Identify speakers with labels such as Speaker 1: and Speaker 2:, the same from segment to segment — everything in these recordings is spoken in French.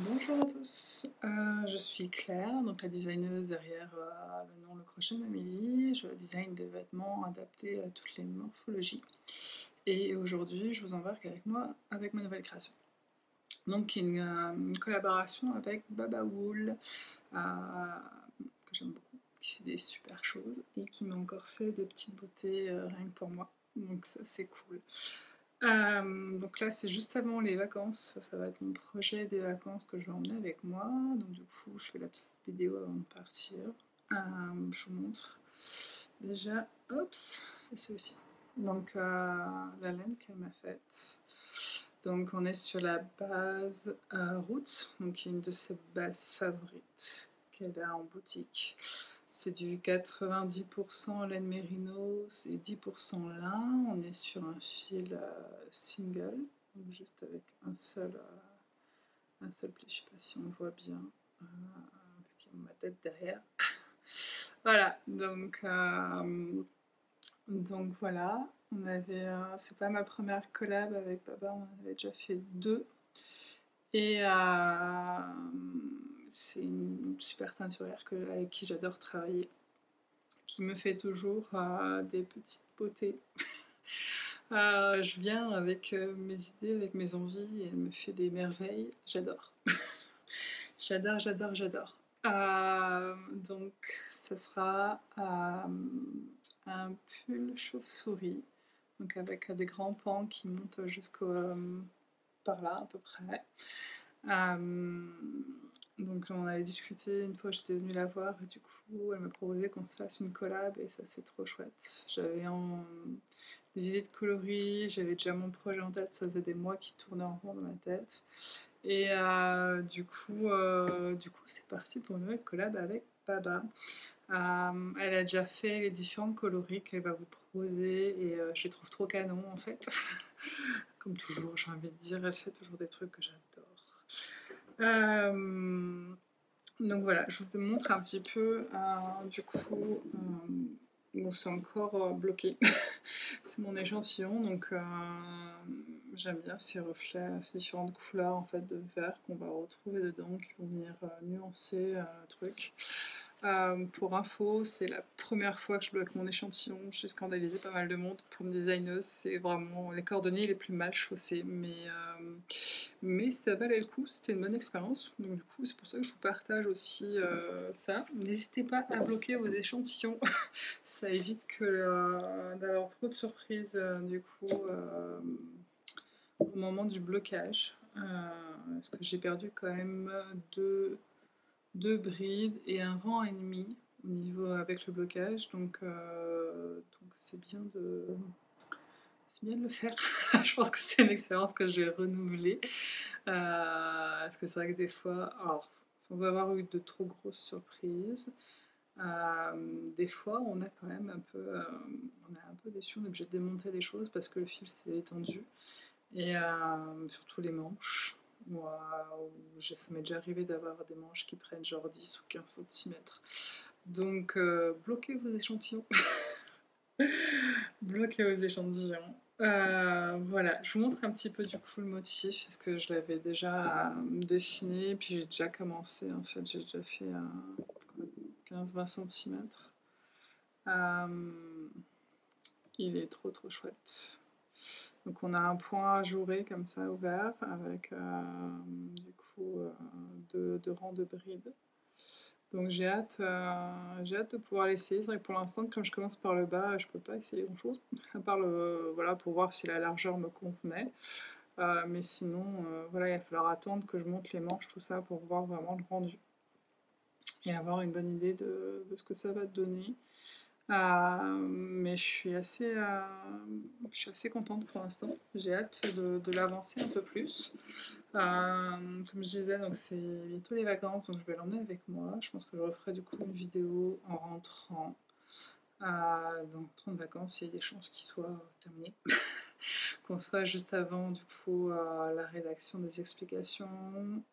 Speaker 1: Bonjour à tous, je suis Claire, donc la designeuse derrière le nom Le Crochet d'Amélie. Je design des vêtements adaptés à toutes les morphologies. Et aujourd'hui, je vous embarque avec moi avec ma nouvelle création. Donc une collaboration avec Baba Wool, que j'aime beaucoup, qui fait des super choses et qui m'a encore fait des petites beautés rien que pour moi. Donc ça c'est cool. Donc là, c'est juste avant les vacances. Ça va être mon projet des vacances que je vais emmener avec moi. Donc du coup, je fais la petite vidéo avant de partir. Je vous montre déjà. Oups, et ceci. Donc la laine qu'elle m'a faite. Donc on est sur la base Roots, donc une de ses bases favorites qu'elle a en boutique. C'est du 90% laine mérino, c'est 10% lin. On est sur un fil single, donc juste avec un seul pli. Je ne sais pas si on voit bien, avec ma tête derrière. Voilà, donc voilà. C'est pas ma première collab avec Baba, on en avait déjà fait deux. Et c'est une super teinturière avec qui j'adore travailler, qui me fait toujours des petites beautés. Je viens avec mes idées, avec mes envies, et elle me fait des merveilles. J'adore. J'adore, j'adore, j'adore. Donc, ça sera un pull chauve-souris, donc avec des grands pans qui montent jusqu'au par là à peu près. Donc on avait discuté une fois, j'étais venue la voir et du coup elle m'a proposé qu'on se fasse une collab et ça c'est trop chouette. J'avais des idées de coloris, j'avais déjà mon projet en tête, ça faisait des mois qui tournaient en rond dans ma tête. Et du coup c'est parti pour une nouvelle collab avec Baba. Elle a déjà fait les différents coloris qu'elle va vous proposer et je les trouve trop canon en fait. Comme toujours, j'ai envie de dire, elle fait toujours des trucs que j'adore. Donc voilà, je vous montre un petit peu, du coup, donc c'est encore bloqué. C'est mon échantillon, donc j'aime bien ces reflets, ces différentes couleurs en fait de vert qu'on va retrouver dedans, qui vont venir nuancer le truc. Pour info, c'est la première fois que je bloque mon échantillon. J'ai scandalisé pas mal de monde. Pour une designeuse, c'est vraiment les cordonniers les plus mal chaussés. Mais ça valait le coup, c'était une bonne expérience. Donc du coup, c'est pour ça que je vous partage aussi ça. N'hésitez pas à bloquer vos échantillons. Ça évite d'avoir trop de surprises du coup au moment du blocage. Parce que j'ai perdu quand même deux brides et un rang et demi au niveau avec le blocage, donc c'est bien de le faire. Je pense que c'est une expérience que je vais renouveler, parce que c'est vrai que des fois, alors sans avoir eu de trop grosses surprises, des fois on a quand même on est un peu déçu, on est obligé de démonter des choses parce que le fil s'est étendu, et surtout les manches. Moi, ça m'est déjà arrivé d'avoir des manches qui prennent genre 10 ou 15 cm. Donc, bloquez vos échantillons. Bloquez vos échantillons. Voilà, je vous montre un petit peu du coup le motif, parce que je l'avais déjà dessiné, puis j'ai déjà commencé, en fait, j'ai déjà fait 15-20 cm. Il est trop trop chouette. Donc on a un point ajouré comme ça ouvert avec du coup deux rangs de brides. Donc j'ai hâte de pouvoir l'essayer. C'est vrai que pour l'instant, comme je commence par le bas, je peux pas essayer grand chose, à part voilà, pour voir si la largeur me convenait. Mais sinon, voilà, il va falloir attendre que je monte les manches, tout ça, pour voir vraiment le rendu et avoir une bonne idée de ce que ça va donner. Mais je suis assez contente pour l'instant. J'ai hâte de l'avancer un peu plus. Comme je disais, donc c'est bientôt les vacances, donc je vais l'emmener avec moi. Je pense que je referai du coup une vidéo en rentrant. Dans le temps de vacances, il y a des chances qu'il soit terminé. Qu'on soit juste avant du coup la rédaction des explications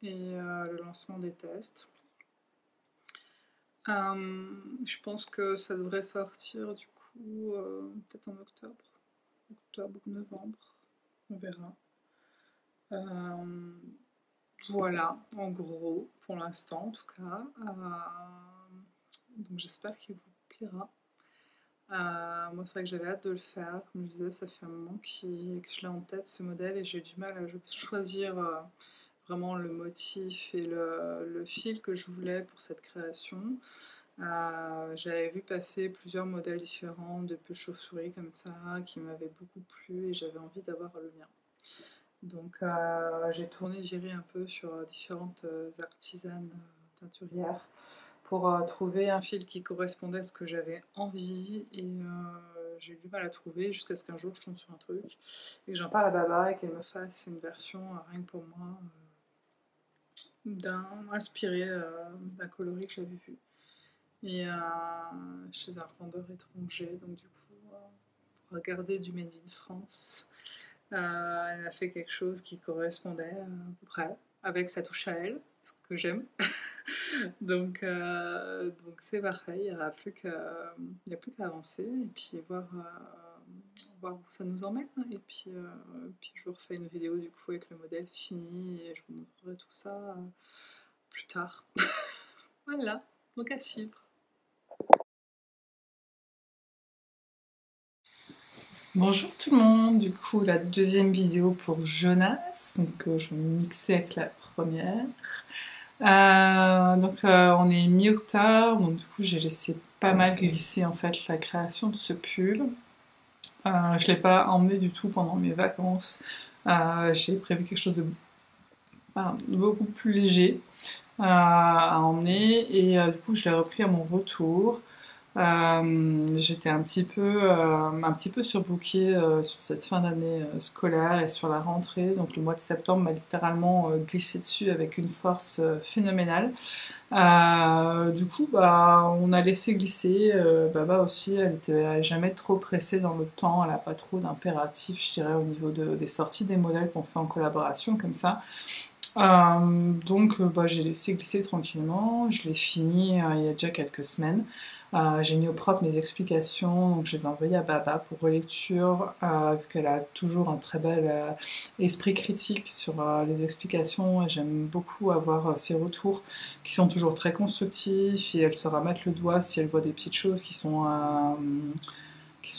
Speaker 1: et le lancement des tests. Je pense que ça devrait sortir du coup peut-être en octobre ou novembre, on verra. Voilà, en gros, pour l'instant en tout cas. Donc j'espère qu'il vous plaira. Moi c'est vrai que j'avais hâte de le faire, comme je disais ça fait un moment que je l'ai en tête ce modèle et j'ai eu du mal à choisir vraiment le motif et le fil que je voulais pour cette création. J'avais vu passer plusieurs modèles différents de peau chauve-souris comme ça qui m'avaient beaucoup plu et j'avais envie d'avoir le mien. Donc j'ai tourné, viré un peu sur différentes artisanes teinturières pour trouver un fil qui correspondait à ce que j'avais envie et j'ai eu du mal à trouver jusqu'à ce qu'un jour je tombe sur un truc et que j'en parle à Baba et qu'elle me fasse une version rien que pour moi inspirée d'un coloris que j'avais vu et chez un revendeur étranger, donc du coup pour regarder du Made in France. Elle a fait quelque chose qui correspondait à peu près, avec sa touche à elle, ce que j'aime. donc c'est parfait, il n'y a plus qu'à avancer et puis voir où ça nous emmène. Et puis je vous refais une vidéo du coup avec le modèle fini et je vous montrerai tout ça plus tard. Voilà, donc à suivre. Bonjour tout le monde, du coup la deuxième vidéo pour Jonas, donc je vais mixer avec la première. On est mi-octobre, donc du coup j'ai laissé pas mal glisser en fait la création de ce pull. Je l'ai pas emmené du tout pendant mes vacances, j'ai prévu quelque chose de beaucoup plus léger à emmener et du coup je l'ai repris à mon retour. J'étais un petit peu surbookée sur cette fin d'année scolaire et sur la rentrée, donc le mois de septembre m'a littéralement glissé dessus avec une force phénoménale. Du coup, on a laissé glisser. Baba aussi, elle était jamais trop pressée dans le temps, elle a pas trop d'impératifs, je dirais, au niveau des sorties des modèles qu'on fait en collaboration comme ça. J'ai laissé glisser tranquillement, je l'ai fini il y a déjà quelques semaines. J'ai mis au propre mes explications, donc je les ai envoyées à Baba pour relecture, vu qu'elle a toujours un très bel esprit critique sur les explications et j'aime beaucoup avoir ses retours qui sont toujours très constructifs et elle saura mettre le doigt si elle voit des petites choses qui sont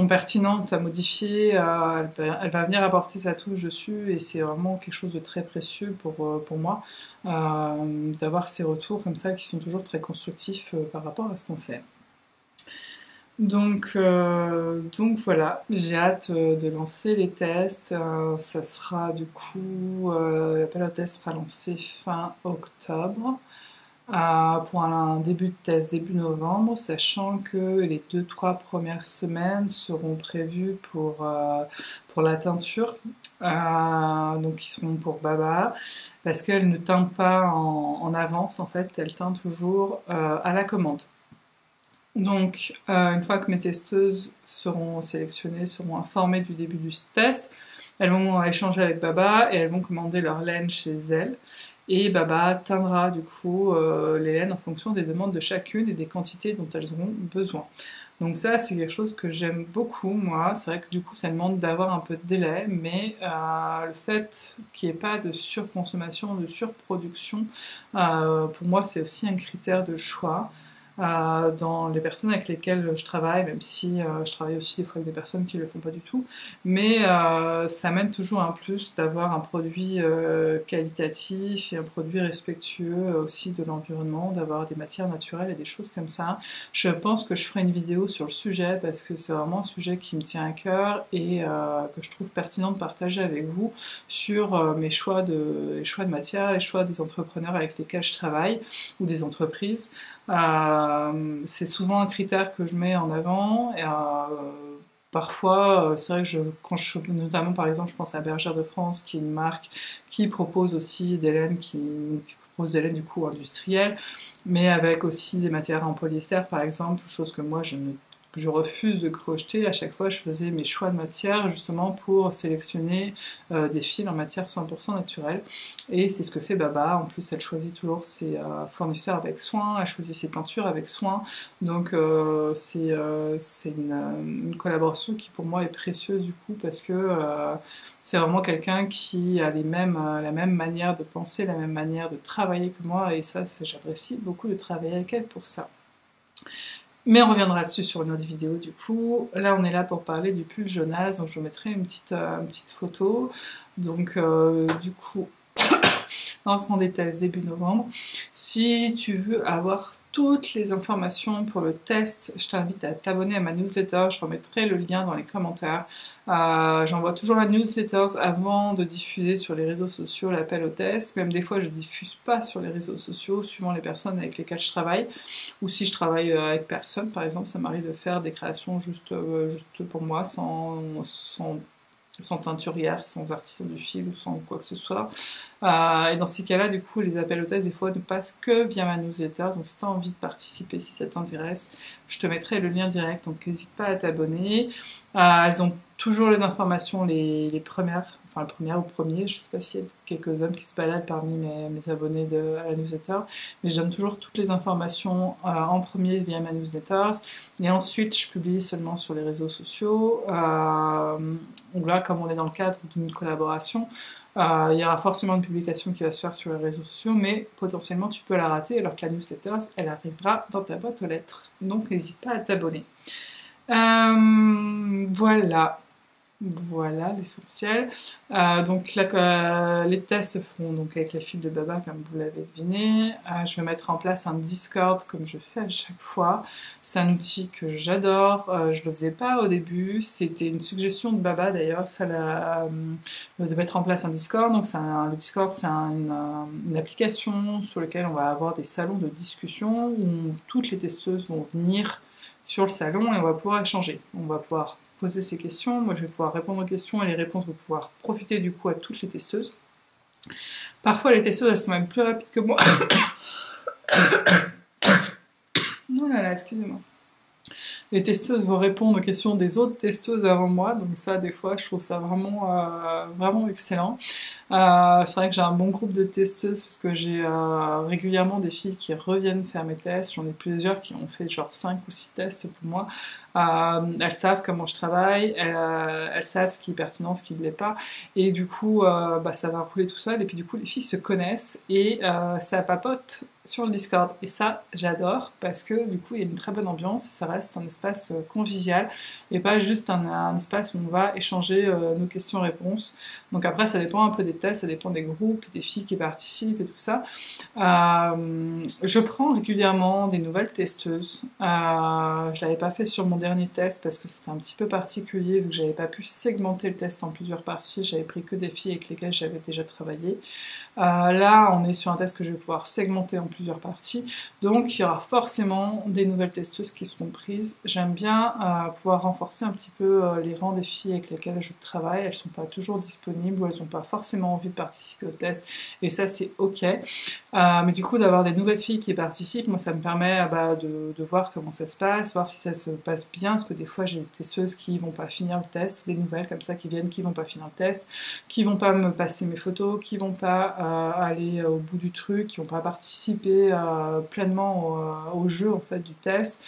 Speaker 1: pertinentes à modifier, elle va venir apporter sa touche dessus et c'est vraiment quelque chose de très précieux pour moi d'avoir ces retours comme ça qui sont toujours très constructifs par rapport à ce qu'on fait. Donc voilà, j'ai hâte de lancer les tests. Ça sera du coup, l'appel au test sera lancé fin octobre pour un début de test début novembre, sachant que les 2-3 premières semaines seront prévues pour la teinture, donc qui seront pour Baba, parce qu'elle ne teint pas en avance en fait, elle teint toujours à la commande. Donc, une fois que mes testeuses seront sélectionnées, seront informées du début du test, elles vont échanger avec Baba et elles vont commander leur laine chez elles. Et Baba teindra du coup les laines en fonction des demandes de chacune et des quantités dont elles auront besoin. Donc ça, c'est quelque chose que j'aime beaucoup, moi. C'est vrai que du coup, ça demande d'avoir un peu de délai, mais le fait qu'il n'y ait pas de surconsommation, de surproduction, pour moi, c'est aussi un critère de choix. Dans les personnes avec lesquelles je travaille, même si je travaille aussi des fois avec des personnes qui ne le font pas du tout, mais ça amène toujours un plus d'avoir un produit qualitatif et un produit respectueux aussi de l'environnement, d'avoir des matières naturelles et des choses comme ça. Je pense que je ferai une vidéo sur le sujet parce que c'est vraiment un sujet qui me tient à cœur et que je trouve pertinent de partager avec vous sur mes choix les choix de matières, les choix des entrepreneurs avec lesquels je travaille ou des entreprises. C'est souvent un critère que je mets en avant et parfois c'est vrai que notamment par exemple je pense à Bergère de France qui est une marque qui propose aussi des laines qui propose des laines du coup industrielles mais avec aussi des matières en polyester par exemple, chose que moi je ne je refuse de crocheter. À chaque fois, je faisais mes choix de matière justement pour sélectionner des fils en matière 100% naturelle. Et c'est ce que fait Baba. En plus, elle choisit toujours ses fournisseurs avec soin, elle choisit ses peintures avec soin. Donc c'est une collaboration qui pour moi est précieuse du coup parce que c'est vraiment quelqu'un qui a la même manière de penser, la même manière de travailler que moi. Et ça, j'apprécie beaucoup de travailler avec elle pour ça. Mais on reviendra dessus sur une autre vidéo du coup. Là on est là pour parler du pull Jonas, donc je vous mettrai une petite photo. Donc du coup, lancement des tests début novembre. Si tu veux avoir toutes les informations pour le test, je t'invite à t'abonner à ma newsletter, je remettrai le lien dans les commentaires. J'envoie toujours la newsletter avant de diffuser sur les réseaux sociaux l'appel au test. Même des fois je diffuse pas sur les réseaux sociaux suivant les personnes avec lesquelles je travaille. Ou si je travaille avec personne, par exemple, ça m'arrive de faire des créations juste pour moi, sans teinturière, sans artisan du fil ou sans quoi que ce soit. Et dans ces cas-là, du coup, les appels au test, des fois, ne passent que via ma newsletter. Donc, si tu as envie de participer, si ça t'intéresse, je te mettrai le lien direct. Donc, n'hésite pas à t'abonner. Elles ont toujours les informations, les premières, enfin, la première ou premier. Je ne sais pas s'il y a quelques hommes qui se baladent parmi mes abonnés à la newsletter. Mais je donne toujours toutes les informations en premier via ma newsletter. Et ensuite, je publie seulement sur les réseaux sociaux. Donc là, comme on est dans le cadre d'une collaboration, il y aura forcément une publication qui va se faire sur les réseaux sociaux, mais potentiellement tu peux la rater alors que la newsletter, elle arrivera dans ta boîte aux lettres. Donc n'hésite pas à t'abonner. Voilà. Voilà l'essentiel. Donc là, les tests se feront donc avec les fils de Baba, comme vous l'avez deviné. Je vais mettre en place un Discord comme je fais à chaque fois. C'est un outil que j'adore. Je le faisais pas au début. C'était une suggestion de Baba d'ailleurs, de mettre en place un Discord. Donc le Discord, c'est une application sur laquelle on va avoir des salons de discussion où toutes les testeuses vont venir sur le salon et on va pouvoir échanger. On va pouvoir poser ces questions, moi je vais pouvoir répondre aux questions et les réponses vont pouvoir profiter du coup à toutes les testeuses. Parfois les testeuses elles sont même plus rapides que moi. Oh là là, excusez-moi. Les testeuses vont répondre aux questions des autres testeuses avant moi, donc ça des fois je trouve ça vraiment excellent. C'est vrai que j'ai un bon groupe de testeuses parce que j'ai régulièrement des filles qui reviennent faire mes tests. J'en ai plusieurs qui ont fait genre 5 ou 6 tests pour moi. Elles savent comment je travaille, elles savent ce qui est pertinent, ce qui ne l'est pas. Et du coup, ça va rouler tout seul. Et puis du coup, les filles se connaissent et ça papote sur le Discord. Et ça, j'adore parce que du coup, il y a une très bonne ambiance. Ça reste un espace convivial et pas juste un espace où on va échanger nos questions-réponses. Donc après, ça dépend un peu des tests, ça dépend des groupes, des filles qui participent et tout ça. Je prends régulièrement des nouvelles testeuses. Je l'avais pas fait sur mon dernier test parce que c'était un petit peu particulier vu que j'avais pas pu segmenter le test en plusieurs parties. J'avais pris que des filles avec lesquelles j'avais déjà travaillé. Là, on est sur un test que je vais pouvoir segmenter en plusieurs parties. Donc, il y aura forcément des nouvelles testeuses qui seront prises. J'aime bien pouvoir renforcer un petit peu les rangs des filles avec lesquelles je travaille. Elles ne sont pas toujours disponibles ou elles n'ont pas forcément envie de participer au test. Et ça, c'est OK. Mais du coup, d'avoir des nouvelles filles qui participent, moi, ça me permet de voir comment ça se passe, voir si ça se passe bien. Parce que des fois, j'ai des testeuses qui vont pas finir le test, des nouvelles comme ça qui viennent, qui vont pas finir le test, qui vont pas me passer mes photos, qui vont pas aller au bout du truc, qui vont pas participer pleinement au jeu en fait du test.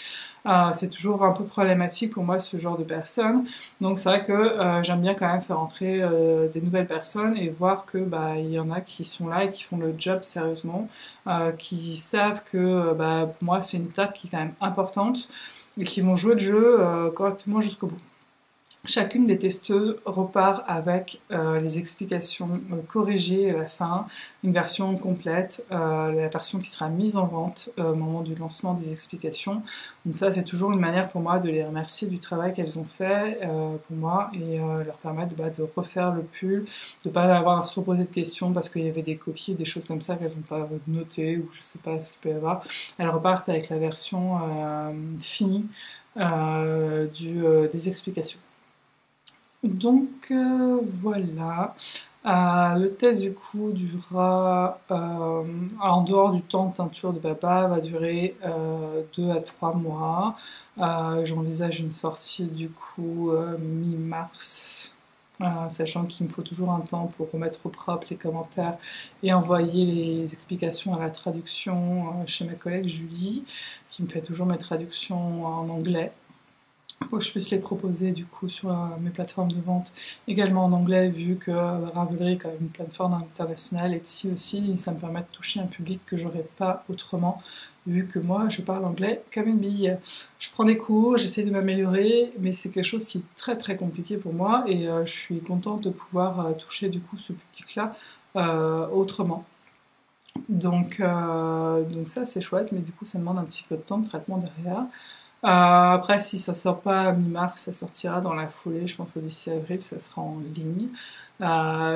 Speaker 1: C'est toujours un peu problématique pour moi ce genre de personnes. Donc c'est vrai que j'aime bien quand même faire entrer des nouvelles personnes et voir que il y en a qui sont là et qui font le job sérieusement, qui savent que pour moi c'est une étape qui est quand même importante et qui vont jouer le jeu correctement jusqu'au bout. Chacune des testeuses repart avec les explications corrigées à la fin, une version complète, la version qui sera mise en vente au moment du lancement des explications. Donc ça, c'est toujours une manière pour moi de les remercier du travail qu'elles ont fait pour moi et leur permettre de refaire le pull, de ne pas avoir à se reposer de questions parce qu'il y avait des coquilles, des choses comme ça qu'elles n'ont pas notées ou je sais pas ce qu'il peut y avoir. Elles repartent avec la version finie des explications. Donc voilà, Le test du coup durera, en dehors du temps de teinture de papa, va durer 2 à 3 mois. J'envisage une sortie du coup mi-mars, sachant qu'il me faut toujours un temps pour remettre au propre les commentaires et envoyer les explications à la traduction chez ma collègue Julie, qui me fait toujours mes traductions en anglais, pour que je puisse les proposer du coup sur mes plateformes de vente également en anglais, vu que Ravelry est quand même une plateforme internationale, Etsy aussi, et ça me permet de toucher un public que j'aurais pas autrement, vu que moi je parle anglais comme une bille. Je prends des cours, j'essaie de m'améliorer, mais c'est quelque chose qui est très très compliqué pour moi, et je suis contente de pouvoir toucher du coup ce public-là autrement. Donc ça c'est chouette, mais du coup ça demande un petit peu de temps de traitement derrière. Après, si ça sort pas mi-mars, ça sortira dans la foulée. Je pense qu'au 10 avril, ça sera en ligne.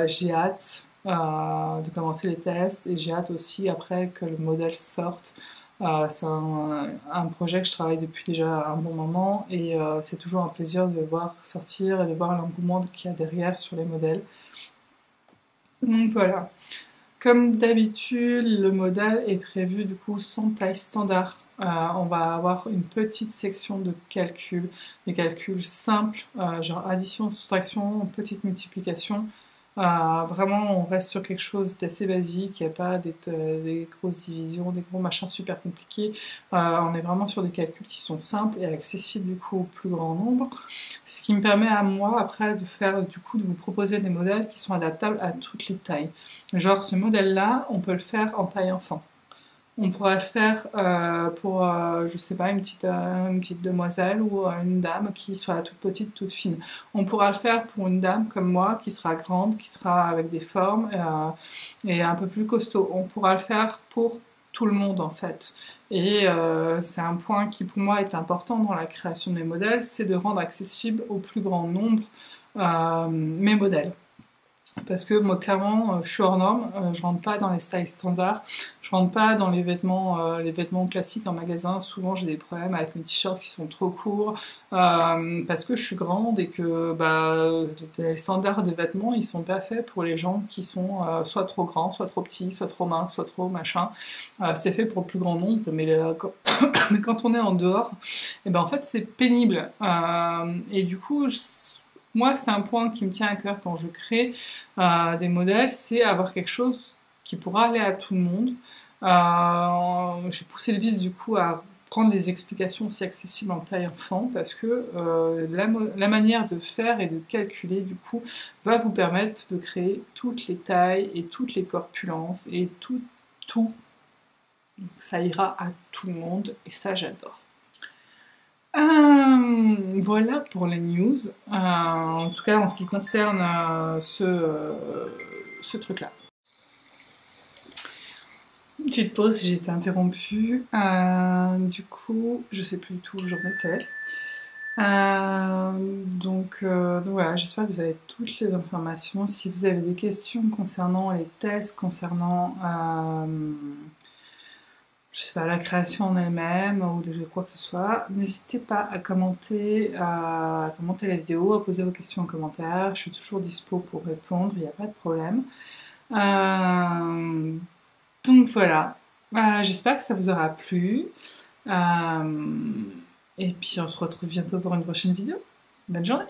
Speaker 1: J'ai hâte de commencer les tests et j'ai hâte aussi après que le modèle sorte. C'est un projet que je travaille depuis déjà un bon moment et c'est toujours un plaisir de le voir sortir et de voir l'engouement qu'il y a derrière sur les modèles. Donc voilà. Comme d'habitude, le modèle est prévu du coup sans taille standard. On va avoir une petite section de calcul, des calculs simples, genre addition, soustraction, petite multiplication. Vraiment, on reste sur quelque chose d'assez basique, il n'y a pas des grosses divisions, des gros machins super compliqués. On est vraiment sur des calculs qui sont simples et accessibles du coup au plus grand nombre. Ce qui me permet à moi après de faire du coup de vous proposer des modèles qui sont adaptables à toutes les tailles. Genre ce modèle-là, on peut le faire en taille enfant. On pourra le faire pour, je sais pas, une petite demoiselle ou une dame qui soit toute petite, toute fine. On pourra le faire pour une dame comme moi qui sera grande, qui sera avec des formes et un peu plus costaud. On pourra le faire pour tout le monde en fait. Et c'est un point qui pour moi est important dans la création de mes modèles, c'est de rendre accessible au plus grand nombre mes modèles. Parce que moi, clairement, je suis hors norme, je rentre pas dans les styles standards, je rentre pas dans les vêtements classiques en magasin. Souvent, j'ai des problèmes avec mes t-shirts qui sont trop courts, parce que je suis grande et que les standards des vêtements, ils sont pas faits pour les gens qui sont soit trop grands, soit trop petits, soit trop minces, soit trop machin. C'est fait pour le plus grand nombre, mais quand on est en dehors, et ben en fait, c'est pénible. Et du coup, moi, c'est un point qui me tient à cœur quand je crée des modèles, c'est avoir quelque chose qui pourra aller à tout le monde. J'ai poussé le vice du coup à prendre des explications aussi accessibles en taille enfant parce que la manière de faire et de calculer du coup va vous permettre de créer toutes les tailles et toutes les corpulences et tout. Ça ira à tout le monde et ça j'adore. Voilà pour les news. En tout cas, en ce qui concerne ce truc-là. Une petite pause, j'ai été interrompue. Du coup, je sais plus du tout où j'en étais. Donc voilà, j'espère que vous avez toutes les informations. Si vous avez des questions concernant les tests, concernant je sais pas, la création en elle-même ou de quoi que ce soit, n'hésitez pas à commenter la vidéo, à poser vos questions en commentaire. Je suis toujours dispo pour répondre, il n'y a pas de problème. Donc voilà, j'espère que ça vous aura plu. Et puis on se retrouve bientôt pour une prochaine vidéo. Bonne journée!